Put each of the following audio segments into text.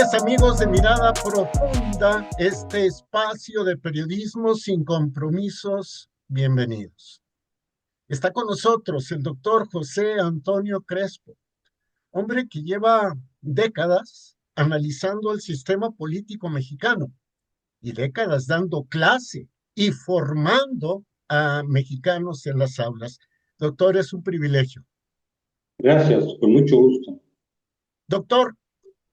días, amigos de Mirada Profunda, este espacio de periodismo sin compromisos. Bienvenidos. Está con nosotros el doctor José Antonio Crespo, hombre que lleva décadas analizando el sistema político mexicano y décadas dando clase y formando a mexicanos en las aulas. Doctor, es un privilegio. Gracias, con mucho gusto. Doctor,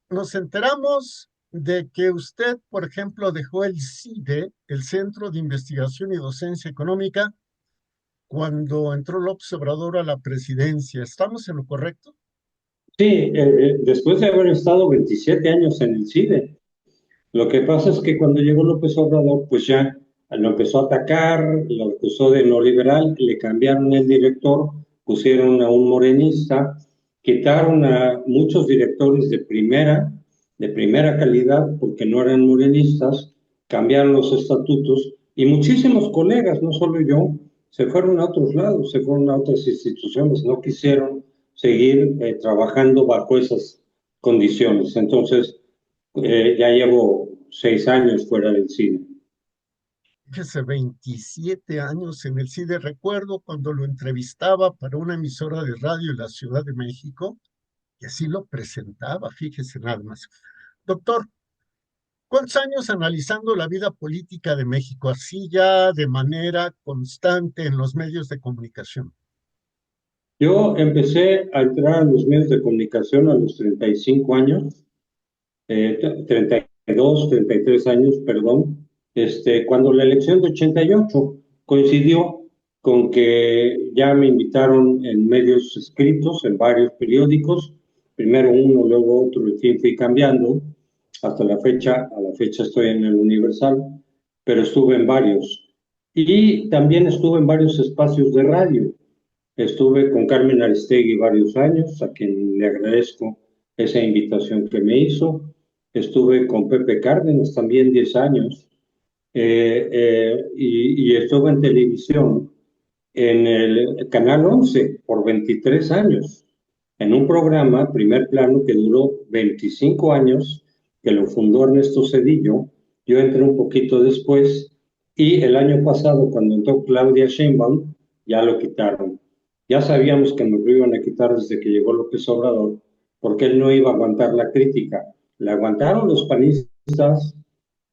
nos enteramos de que usted, por ejemplo, dejó el CIDE, el Centro de Investigación y Docencia Económica, cuando entró López Obrador a la presidencia. ¿Estamos en lo correcto? Sí, después de haber estado 27 años en el CIDE, lo que pasa es que cuando llegó López Obrador, pues ya lo empezó a atacar, lo acusó de no liberal, le cambiaron el director, pusieron a un morenista, quitaron a muchos directores de primera calidad, porque no eran morenistas, cambiaron los estatutos y muchísimos colegas, no solo yo, se fueron a otros lados, se fueron a otras instituciones, no quisieron seguir trabajando bajo esas condiciones. Entonces, ya llevo 6 años fuera del cine. Fíjese, 27 años en el CIDE. Recuerdo cuando lo entrevistaba para una emisora de radio en la Ciudad de México, y así lo presentaba, fíjese nada más. Doctor, ¿cuántos años analizando la vida política de México, así ya de manera constante en los medios de comunicación? Yo empecé a entrar a los medios de comunicación a los 35 años, 32, 33 años, perdón, cuando la elección de 88 coincidió con que ya me invitaron en medios escritos, en varios periódicos, primero uno, luego otro, en fin, fui cambiando hasta la fecha, a la fecha estoy en el Universal, pero estuve en varios. Y también estuve en varios espacios de radio. Estuve con Carmen Aristegui varios años, a quien le agradezco esa invitación que me hizo. Estuve con Pepe Cárdenas también 10 años y estuve en televisión en el Canal 11 por 23 años, en un programa, Primer Plano, que duró 25 años, que lo fundó Ernesto Zedillo. Yo entré un poquito después y el año pasado, cuando entró Claudia Sheinbaum, ya lo quitaron. Ya sabíamos que nos lo iban a quitar desde que llegó López Obrador, porque él no iba a aguantar la crítica. La aguantaron los panistas,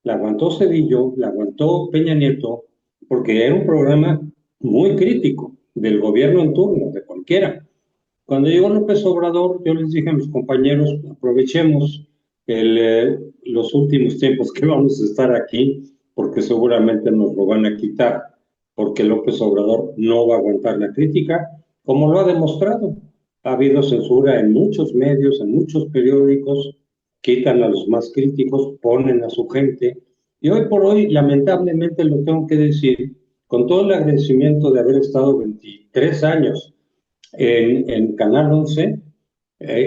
la aguantó Zedillo, la aguantó Peña Nieto, porque era un programa muy crítico del gobierno en turno, de cualquiera. Cuando llegó López Obrador, yo les dije a mis compañeros, aprovechemos los últimos tiempos que vamos a estar aquí, porque seguramente nos lo van a quitar, porque López Obrador no va a aguantar la crítica, como lo ha demostrado. Ha habido censura en muchos medios, en muchos periódicos, quitan a los más críticos, ponen a su gente, y hoy por hoy, lamentablemente, lo tengo que decir, con todo el agradecimiento de haber estado 23 años en Canal 11,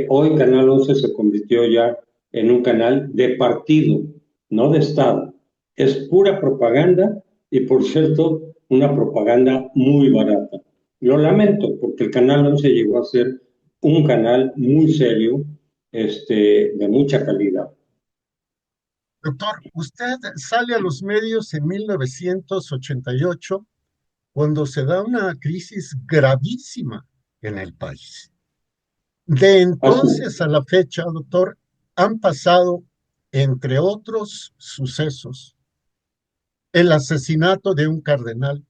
hoy Canal 11 se convirtió ya en un canal de partido, no de Estado. Es pura propaganda y, por cierto, una propaganda muy barata. Lo lamento porque el Canal 11 llegó a ser un canal muy serio, de mucha calidad. Doctor, usted sale a los medios en 1988 cuando se da una crisis gravísima en el país. De Así, entonces a la fecha, doctor, han pasado, entre otros sucesos, el asesinato de un cardenal,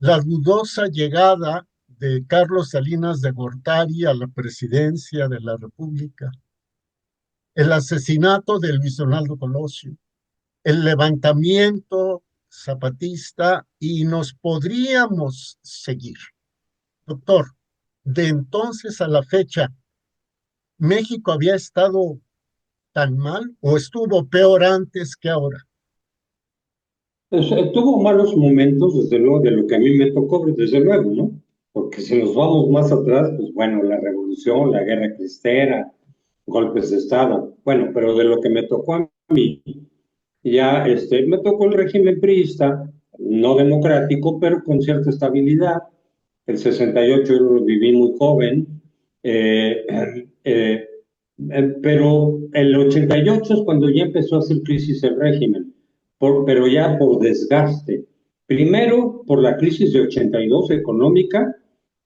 la dudosa llegada de Carlos Salinas de Gortari a la presidencia de la República, el asesinato de Luis Donaldo Colosio, el levantamiento zapatista y nos podríamos seguir. Doctor, de entonces a la fecha, ¿México había estado tan mal o estuvo peor antes que ahora? tuvo malos momentos, desde luego, de lo que a mí me tocó, desde luego, ¿no? Porque si nos vamos más atrás, pues bueno, la revolución, la guerra cristera, golpes de Estado, bueno, pero de lo que me tocó a mí, ya me tocó el régimen priista, no democrático, pero con cierta estabilidad. El 68 yo lo viví muy joven, eh, eh, Pero el 88 es cuando ya empezó a hacer crisis el régimen, pero ya por desgaste. Primero, por la crisis de 82 económica,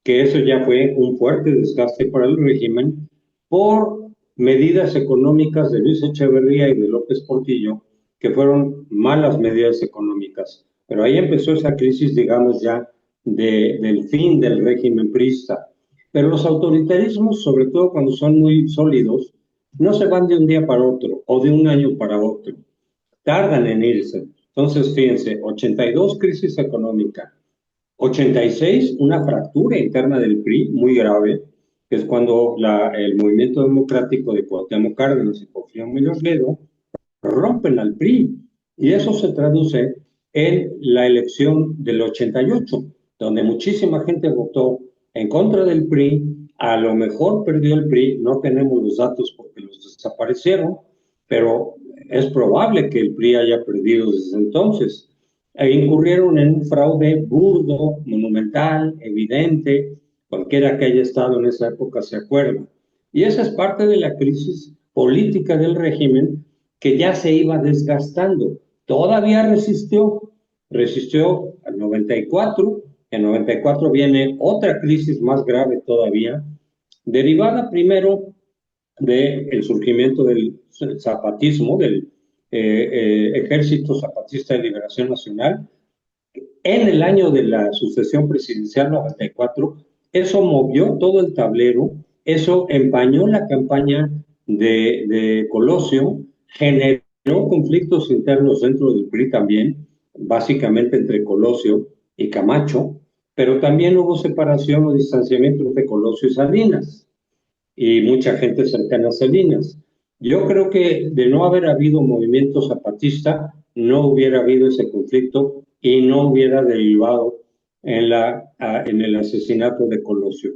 que eso ya fue un fuerte desgaste para el régimen, por medidas económicas de Luis Echeverría y de López Portillo, que fueron malas medidas económicas. Pero ahí empezó esa crisis, digamos, ya del fin del régimen priista. Pero los autoritarismos, sobre todo cuando son muy sólidos, no se van de un día para otro o de un año para otro. Tardan en irse. Entonces, fíjense, 82 crisis económica, 86 una fractura interna del PRI muy grave, que es cuando el movimiento democrático de Cuauhtémoc Cárdenas y Porfirio Muñoz Ledo rompen al PRI. Y eso se traduce en la elección del 88, donde muchísima gente votó en contra del PRI. A lo mejor perdió el PRI, no tenemos los datos porque los desaparecieron, pero es probable que el PRI haya perdido desde entonces. E incurrieron en un fraude burdo, monumental, evidente, cualquiera que haya estado en esa época se acuerda. Y esa es parte de la crisis política del régimen que ya se iba desgastando. Todavía resistió al 94. En 94 viene otra crisis más grave todavía, derivada primero del surgimiento del zapatismo, del Ejército Zapatista de Liberación Nacional. En el año de la sucesión presidencial 94, eso movió todo el tablero, eso empañó la campaña de Colosio, generó conflictos internos dentro del PRI también, básicamente entre Colosio y Camacho, pero también hubo separación o distanciamiento entre Colosio y Salinas, y mucha gente cercana a Salinas. Yo creo que de no haber habido movimiento zapatista, no hubiera habido ese conflicto y no hubiera derivado en el asesinato de Colosio.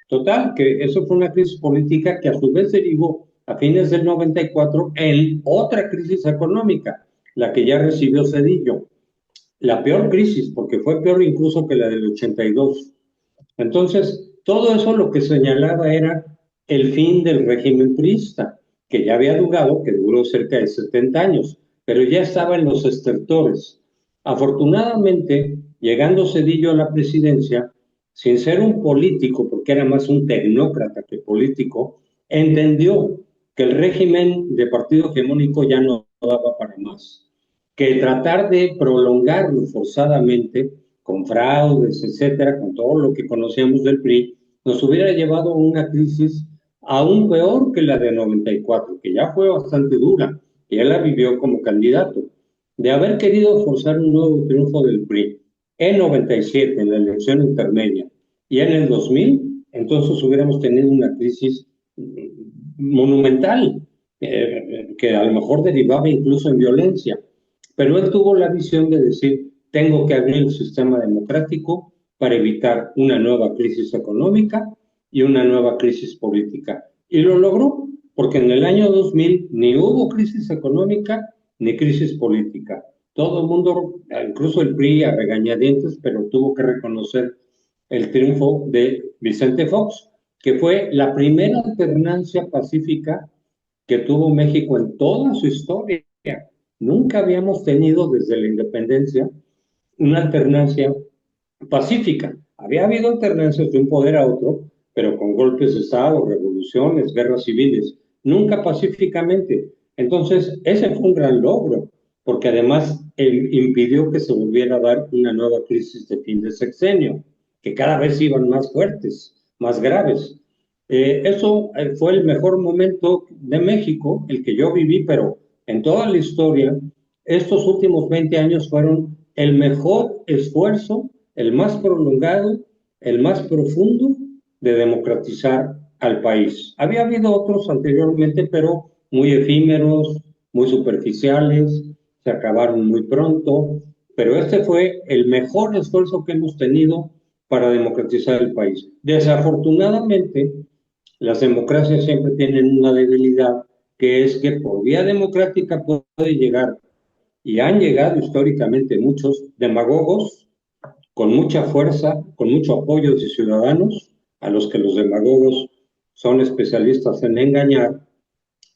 Total, que eso fue una crisis política que a su vez derivó a fines del 94 en otra crisis económica, la que ya recibió Zedillo. La peor crisis, porque fue peor incluso que la del 82. Entonces, todo eso lo que señalaba era el fin del régimen priista, que ya había durado, que duró cerca de 70 años, pero ya estaba en los estertores. Afortunadamente, llegando Zedillo a la presidencia, sin ser un político, porque era más un tecnócrata que político, entendió que el régimen de partido hegemónico ya no daba para más, que tratar de prolongarlo forzadamente con fraudes, etcétera, con todo lo que conocíamos del PRI, nos hubiera llevado a una crisis aún peor que la de 94, que ya fue bastante dura, y él la vivió como candidato, de haber querido forzar un nuevo triunfo del PRI en 97, en la elección intermedia, y en el 2000, entonces hubiéramos tenido una crisis monumental, que a lo mejor derivaba incluso en violencia. Pero él tuvo la visión de decir, tengo que abrir el sistema democrático para evitar una nueva crisis económica y una nueva crisis política. Y lo logró, porque en el año 2000 ni hubo crisis económica ni crisis política. Todo el mundo, incluso el PRI a regañadientes, pero tuvo que reconocer el triunfo de Vicente Fox, que fue la primera alternancia pacífica que tuvo México en toda su historia. Nunca habíamos tenido desde la independencia una alternancia pacífica. Había habido alternancias de un poder a otro, pero con golpes de Estado, revoluciones, guerras civiles, nunca pacíficamente. Entonces, ese fue un gran logro, porque además impidió que se volviera a dar una nueva crisis de fin de sexenio, que cada vez iban más fuertes, más graves. Eso fue el mejor momento de México, el que yo viví, pero en toda la historia, estos últimos 20 años fueron el mejor esfuerzo, el más prolongado, el más profundo de democratizar al país. Había habido otros anteriormente, pero muy efímeros, muy superficiales, se acabaron muy pronto, pero este fue el mejor esfuerzo que hemos tenido para democratizar el país. Desafortunadamente, las democracias siempre tienen una debilidad, que es que por vía democrática puede llegar, y han llegado históricamente muchos demagogos con mucha fuerza, con mucho apoyo de ciudadanos, a los que los demagogos son especialistas en engañar,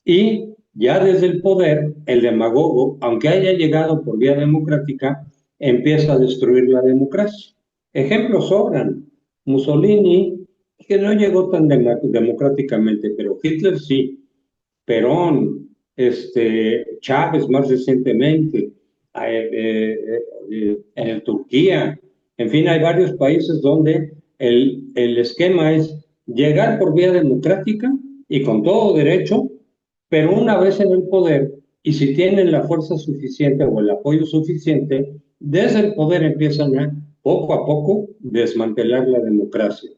Y ya desde el poder, el demagogo, aunque haya llegado por vía democrática, empieza a destruir la democracia. Ejemplos sobran. Mussolini, que no llegó tan democráticamente, pero Hitler sí. Perón, Chávez más recientemente, en Turquía, en fin, hay varios países donde el esquema es llegar por vía democrática y con todo derecho, pero una vez en el poder, y si tienen la fuerza suficiente o el apoyo suficiente, desde el poder empiezan a poco desmantelar la democracia.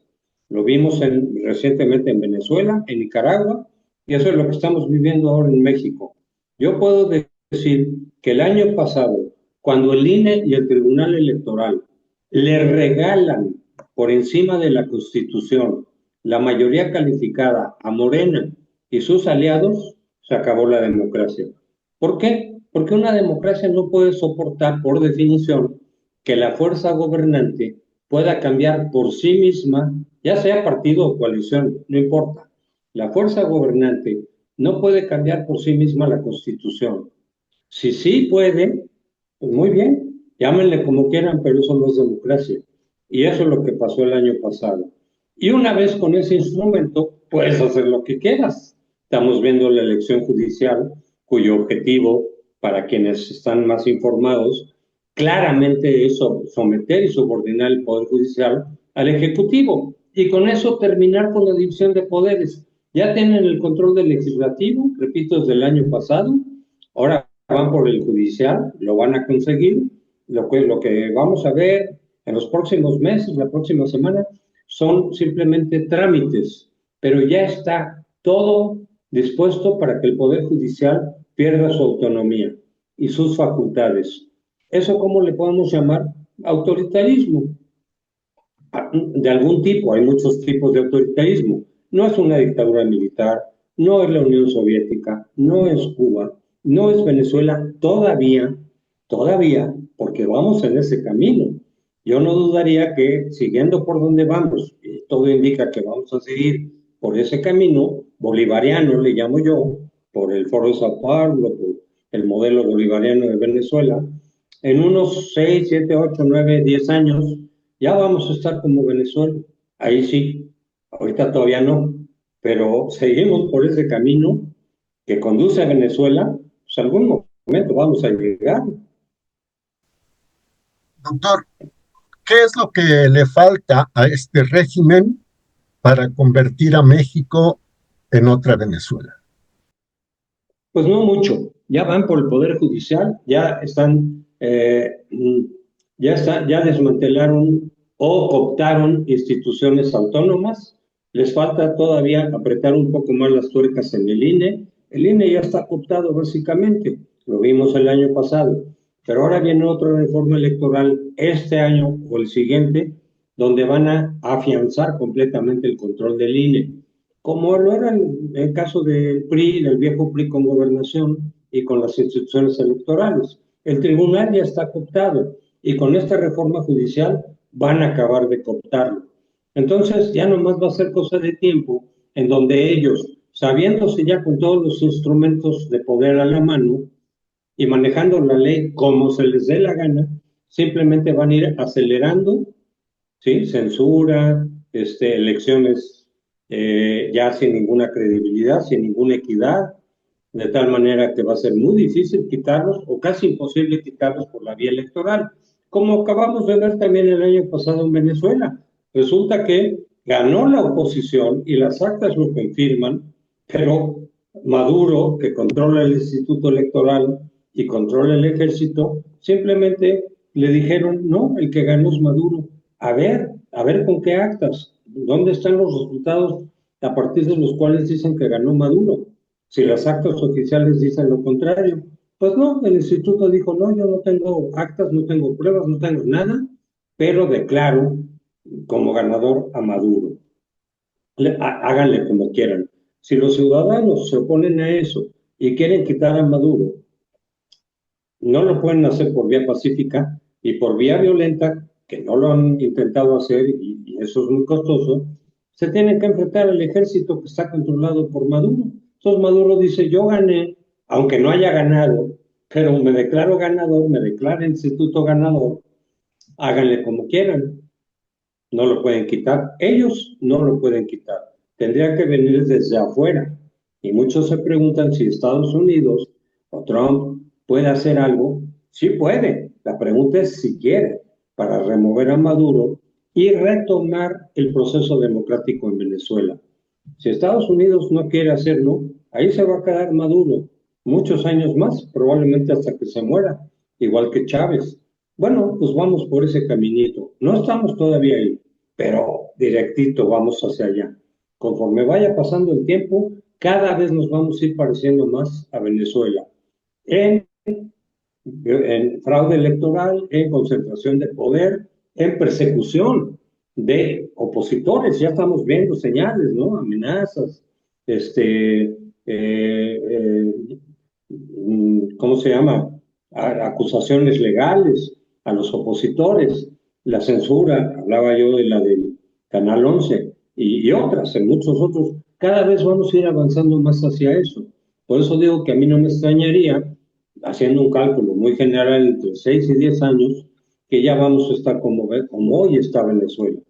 Lo vimos recientemente en Venezuela, en Nicaragua, y eso es lo que estamos viviendo ahora en México. Yo puedo decir que el año pasado, cuando el INE y el Tribunal Electoral le regalan por encima de la Constitución la mayoría calificada a Morena y sus aliados, se acabó la democracia. ¿Por qué? Porque una democracia no puede soportar, por definición, que la fuerza gobernante pueda cambiar por sí misma, ya sea partido o coalición, no importa. La fuerza gobernante no puede cambiar por sí misma la Constitución. Si sí puede, pues muy bien, llámenle como quieran, pero eso no es democracia. Y eso es lo que pasó el año pasado. Y una vez con ese instrumento, puedes hacer lo que quieras. Estamos viendo la elección judicial, cuyo objetivo, para quienes están más informados, claramente es someter y subordinar el Poder Judicial al Ejecutivo. Y con eso terminar con la división de poderes. Ya tienen el control del legislativo, repito, desde el año pasado. Ahora van por el judicial, lo van a conseguir. Lo que vamos a ver en los próximos meses, la próxima semana, son simplemente trámites, pero ya está todo dispuesto para que el Poder Judicial pierda su autonomía y sus facultades. ¿Eso cómo le podemos llamar? Autoritarismo. De algún tipo, hay muchos tipos de autoritarismo. No es una dictadura militar, no es la Unión Soviética, no es Cuba, no es Venezuela todavía, porque vamos en ese camino. Yo no dudaría que siguiendo por donde vamos, y todo indica que vamos a seguir por ese camino bolivariano, le llamo yo, por el Foro de Sao Paulo, por el modelo bolivariano de Venezuela, en unos 6, 7, 8, 9, 10 años ya vamos a estar como Venezuela. Ahí sí, ahorita todavía no, pero seguimos por ese camino que conduce a Venezuela, pues algún momento vamos a llegar. Doctor, ¿qué es lo que le falta a este régimen para convertir a México en otra Venezuela? Pues no mucho, ya van por el Poder Judicial, ya desmantelaron o cooptaron instituciones autónomas, les falta todavía apretar un poco más las tuercas en el INE ya está cooptado básicamente, lo vimos el año pasado, pero ahora viene otra reforma electoral este año o el siguiente, donde van a afianzar completamente el control del INE como lo era el caso del PRI, del viejo PRI con gobernación y con las instituciones electorales. El tribunal ya está cooptado y con esta reforma judicial van a acabar de cooptarlo. Entonces ya nomás va a ser cosa de tiempo en donde ellos, sabiéndose ya con todos los instrumentos de poder a la mano y manejando la ley como se les dé la gana, simplemente van a ir acelerando, ¿sí? Censura, elecciones ya sin ninguna credibilidad, sin ninguna equidad, de tal manera que va a ser muy difícil quitarlos o casi imposible quitarlos por la vía electoral, como acabamos de ver también el año pasado en Venezuela. Resulta que ganó la oposición y las actas lo confirman, pero Maduro, que controla el Instituto Electoral y controla el ejército, simplemente le dijeron, no, el que ganó es Maduro. A ver con qué actas, dónde están los resultados a partir de los cuales dicen que ganó Maduro. Si las actas oficiales dicen lo contrario, pues no, el instituto dijo, no, yo no tengo actas, no tengo pruebas, no tengo nada, pero declaro como ganador a Maduro. Háganle como quieran. Si los ciudadanos se oponen a eso y quieren quitar a Maduro, no lo pueden hacer por vía pacífica y por vía violenta, que no lo han intentado hacer y eso es muy costoso, se tienen que enfrentar al ejército que está controlado por Maduro. Entonces Maduro dice, yo gané, aunque no haya ganado, pero me declaro ganador, me declara el instituto ganador, háganle como quieran, no lo pueden quitar, ellos no lo pueden quitar, tendría que venir desde afuera. Y muchos se preguntan si Estados Unidos o Trump puede hacer algo. Sí puede, la pregunta es si quiere, para remover a Maduro y retomar el proceso democrático en Venezuela. Si Estados Unidos no quiere hacerlo, ahí se va a quedar Maduro muchos años más, probablemente hasta que se muera, igual que Chávez. Bueno, pues vamos por ese caminito. No estamos todavía ahí, pero directito vamos hacia allá. Conforme vaya pasando el tiempo, cada vez nos vamos a ir pareciendo más a Venezuela. En, en fraude electoral, en concentración de poder, en persecución de opositores. Ya estamos viendo señales, ¿no? Amenazas, ¿cómo se llama? Acusaciones legales a los opositores, la censura, hablaba yo de la del Canal 11 y otras, en muchos otros. Cada vez vamos a ir avanzando más hacia eso. Por eso digo que a mí no me extrañaría, haciendo un cálculo muy general entre 6 y 10 años, que ya vamos a estar como hoy está Venezuela.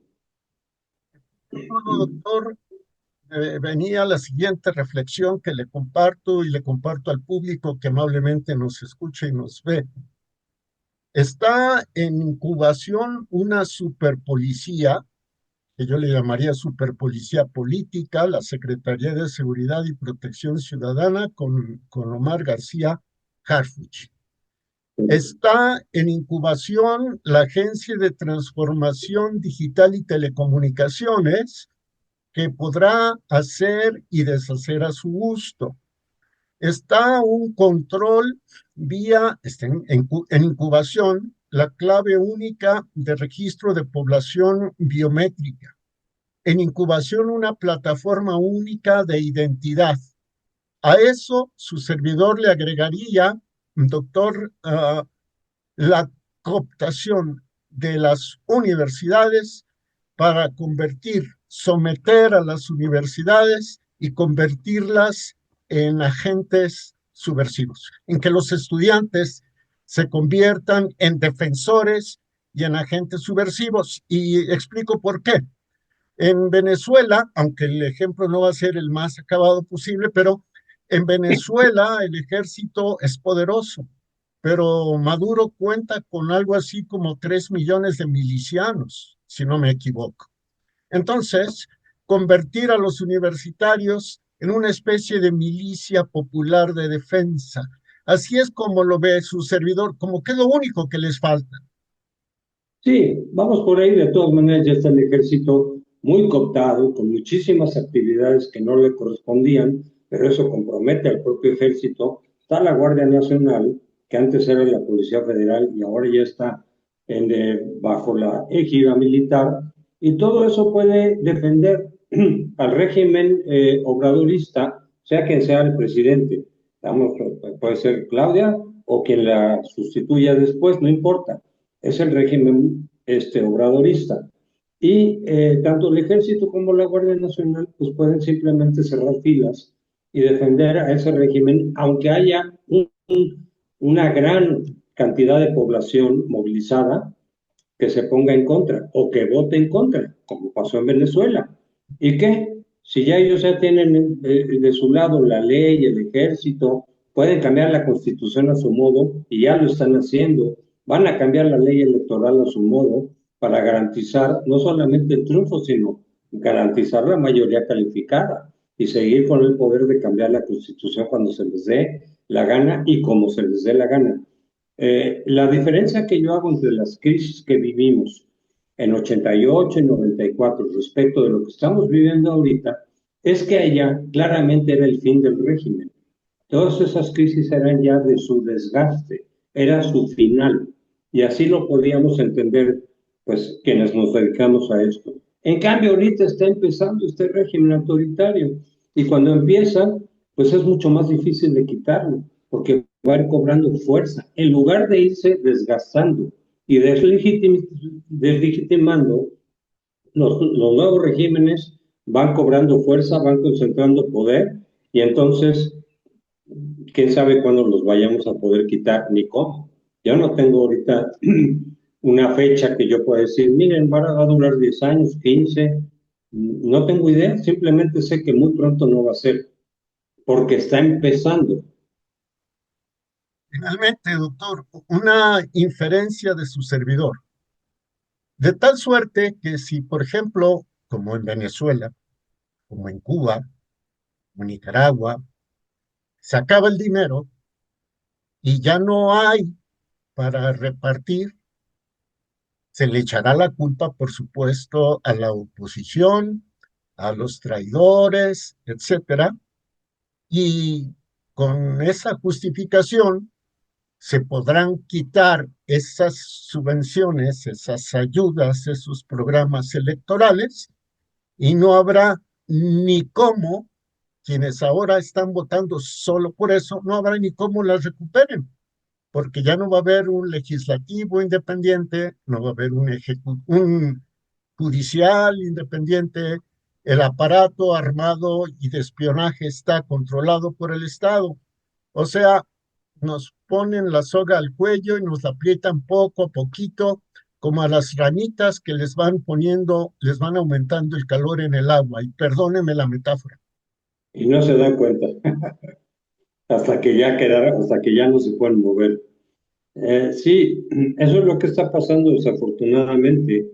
Bueno, doctor, venía la siguiente reflexión que le comparto y le comparto al público que amablemente nos escucha y nos ve. Está en incubación una superpolicía, que yo le llamaría superpolicía política, la Secretaría de Seguridad y Protección Ciudadana con Omar García Harfuch. Está en incubación la Agencia de Transformación Digital y Telecomunicaciones, que podrá hacer y deshacer a su gusto. Está un control está en incubación la clave única de registro de población biométrica. En incubación una plataforma única de identidad. A eso su servidor le agregaría, doctor, la cooptación de las universidades para someter a las universidades y convertirlas en agentes subversivos, en que los estudiantes se conviertan en defensores y en agentes subversivos. Y explico por qué. En Venezuela, aunque el ejemplo no va a ser el más acabado posible, pero en Venezuela el ejército es poderoso, pero Maduro cuenta con algo así como 3 millones de milicianos, si no me equivoco. Entonces, convertir a los universitarios en una especie de milicia popular de defensa. Así es como lo ve su servidor, como que es lo único que les falta. Sí, vamos por ahí. De todas maneras, ya está el ejército muy cooptado, con muchísimas actividades que no le correspondían, pero eso compromete al propio ejército. Está la Guardia Nacional, que antes era la Policía Federal y ahora ya está bajo la égida militar, y todo eso puede defender al régimen obradorista, sea quien sea el presidente. Puede ser Claudia o quien la sustituya después, no importa, es el régimen obradorista. Y tanto el ejército como la Guardia Nacional pues pueden simplemente cerrar filas y defender a ese régimen, aunque haya una gran cantidad de población movilizada que se ponga en contra o que vote en contra, como pasó en Venezuela. ¿Y qué? Si ya ellos ya tienen de su lado la ley, el ejército, pueden cambiar la constitución a su modo y ya lo están haciendo, van a cambiar la ley electoral a su modo para garantizar no solamente el triunfo, sino garantizar la mayoría calificada y seguir con el poder de cambiar la constitución cuando se les dé la gana y como se les dé la gana. La diferencia que yo hago entre las crisis que vivimos en 88 y 94 respecto de lo que estamos viviendo ahorita es que allá claramente era el fin del régimen. Todas esas crisis eran ya de su desgaste, era su final. Y así lo podíamos entender, pues, quienes nos dedicamos a esto. En cambio, ahorita está empezando este régimen autoritario. Y cuando empieza, pues es mucho más difícil de quitarlo, porque va a ir cobrando fuerza, en lugar de irse desgastando y deslegitimando, los nuevos regímenes van cobrando fuerza, van concentrando poder Y entonces, quién sabe cuándo los vayamos a poder quitar ni cómo. Yo no tengo ahorita una fecha que yo pueda decir, miren, va a durar 10 años, 15, no tengo idea, simplemente sé que muy pronto no va a ser, porque está empezando. Finalmente, doctor, una inferencia de su servidor. De tal suerte que si, por ejemplo, como en Venezuela, como en Cuba, como en Nicaragua, se acaba el dinero y ya no hay para repartir, se le echará la culpa, por supuesto, a la oposición, a los traidores, etcétera, y con esa justificación se podrán quitar esas subvenciones, esas ayudas, esos programas electorales, y no habrá ni cómo, quienes ahora están votando solo por eso, no habrá ni cómo las recuperen, porque ya no va a haber un legislativo independiente, no va a haber un judicial independiente, el aparato armado y de espionaje está controlado por el Estado. O sea, nos ponen la soga al cuello y nos la aprietan poco a poquito, como a las ranitas que les van poniendo, les van aumentando el calor en el agua. Y perdóneme la metáfora. Y no se dan cuenta hasta que ya no se pueden mover. Sí, eso es lo que está pasando desafortunadamente.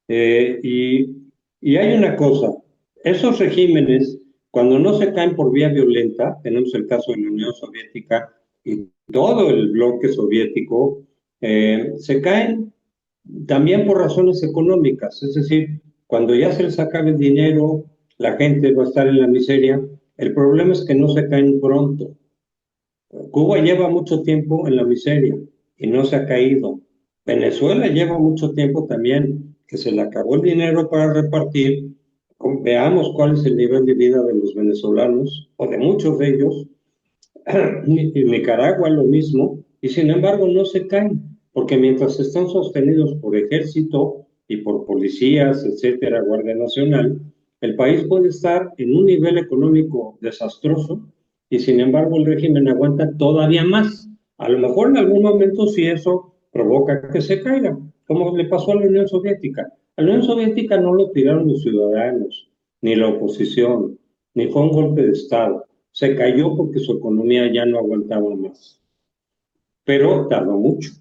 Eh, y, y hay una cosa, esos regímenes, cuando no se caen por vía violenta, tenemos el caso de la Unión Soviética y todo el bloque soviético, se caen también por razones económicas, es decir, cuando ya se les acabe el dinero, la gente va a estar en la miseria. El problema es que no se caen pronto. Cuba lleva mucho tiempo en la miseria y no se ha caído. Venezuela lleva mucho tiempo también, que se le acabó el dinero para repartir. Veamos cuál es el nivel de vida de los venezolanos o de muchos de ellos. Y Nicaragua lo mismo, y sin embargo no se caen, porque mientras están sostenidos por ejército y por policías, etcétera, Guardia Nacional, el país puede estar en un nivel económico desastroso y sin embargo el régimen aguanta todavía más. A lo mejor en algún momento si eso provoca que se caiga, como le pasó a la Unión Soviética. A la Unión Soviética no lo tiraron los ciudadanos, ni la oposición, ni fue un golpe de Estado. Se cayó porque su economía ya no aguantaba más, pero tardó mucho.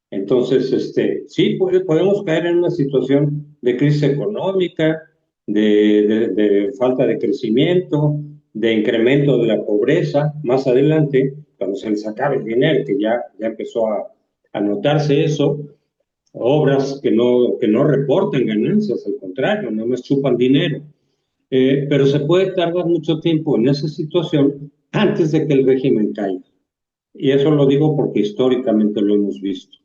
Entonces, sí, podemos caer en una situación de crisis económica, de falta de crecimiento, de incremento de la pobreza más adelante, cuando se les acabe el dinero, que ya empezó a notarse eso, obras que no reportan ganancias, al contrario, no más chupan dinero. Pero se puede tardar mucho tiempo en esa situación antes de que el régimen caiga. Y eso lo digo porque históricamente lo hemos visto.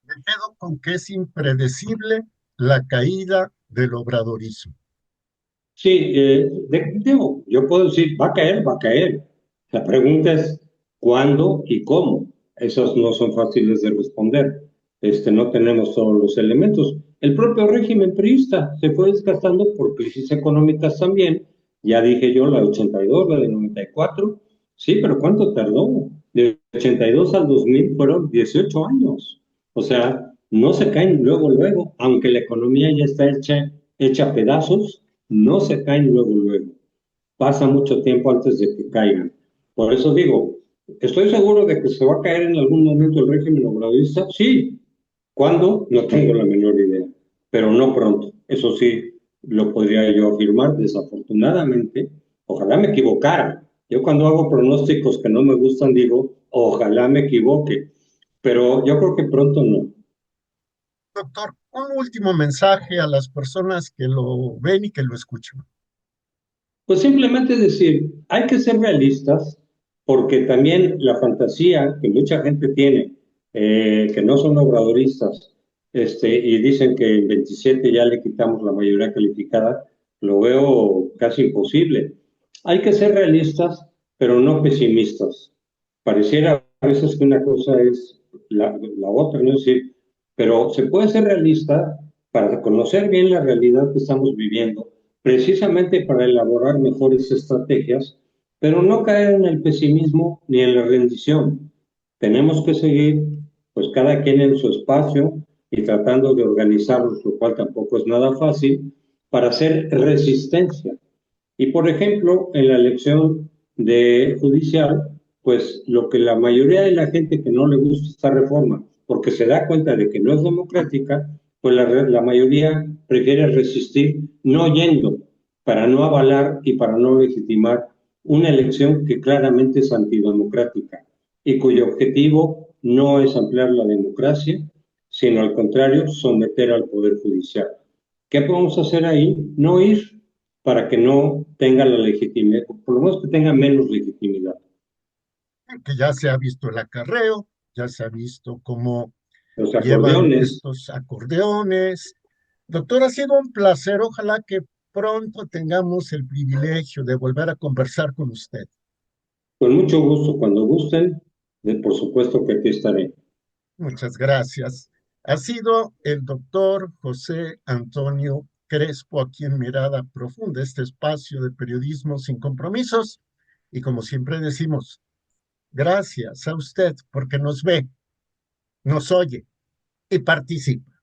Me quedo con que es impredecible la caída del obradorismo. Sí, digo, yo puedo decir, va a caer, va a caer. La pregunta es cuándo y cómo. Esas no son fáciles de responder. No tenemos todos los elementos. El propio régimen priista se fue desgastando por crisis económicas también. Ya dije yo, la de 82, la de 94. Sí, pero ¿cuánto tardó? De 82 al 2000 fueron 18 años. O sea, no se caen luego, luego, aunque la economía ya está hecha a pedazos, no se caen luego, luego. Pasa mucho tiempo antes de que caigan. Por eso digo, ¿estoy seguro de que se va a caer en algún momento el régimen obradorista? Sí. ¿Cuándo? No tengo la menor idea, pero no pronto. Eso sí, lo podría yo afirmar, desafortunadamente. Ojalá me equivocara. Yo cuando hago pronósticos que no me gustan digo, ojalá me equivoque, pero yo creo que pronto no. Doctor, un último mensaje a las personas que lo ven y que lo escuchan. Pues simplemente decir, hay que ser realistas, porque también la fantasía que mucha gente tiene, que no son obradoristas, y dicen que en 27 ya le quitamos la mayoría calificada, lo veo casi imposible. Hay que ser realistas, pero no pesimistas. Pareciera a veces que una cosa es la otra, ¿no? Es decir, pero se puede ser realista para conocer bien la realidad que estamos viviendo precisamente para elaborar mejores estrategias pero no caer en el pesimismo ni en la rendición. Tenemos que seguir, pues cada quien en su espacio y tratando de organizarlos, lo cual tampoco es nada fácil, para hacer resistencia. Y por ejemplo, en la elección de judicial, pues lo que la mayoría de la gente que no le gusta esta reforma, porque se da cuenta de que no es democrática, pues la mayoría prefiere resistir no yendo para no avalar y para no legitimar una elección que claramente es antidemocrática y cuyo objetivo no es ampliar la democracia, sino al contrario, someter al Poder Judicial. ¿Qué podemos hacer ahí? No ir para que no tenga la legitimidad, por lo menos que tenga menos legitimidad. Que ya se ha visto el acarreo, ya se ha visto cómo Los llevan acordeones, estos acordeones. Doctor, ha sido un placer. Ojalá que pronto tengamos el privilegio de volver a conversar con usted. con mucho gusto, cuando gusten, por supuesto que aquí estaré. Muchas gracias. Ha sido el doctor José Antonio Crespo aquí en Mirada Profunda, este espacio de periodismo sin compromisos. Y como siempre decimos, gracias a usted porque nos ve, nos oye y participa.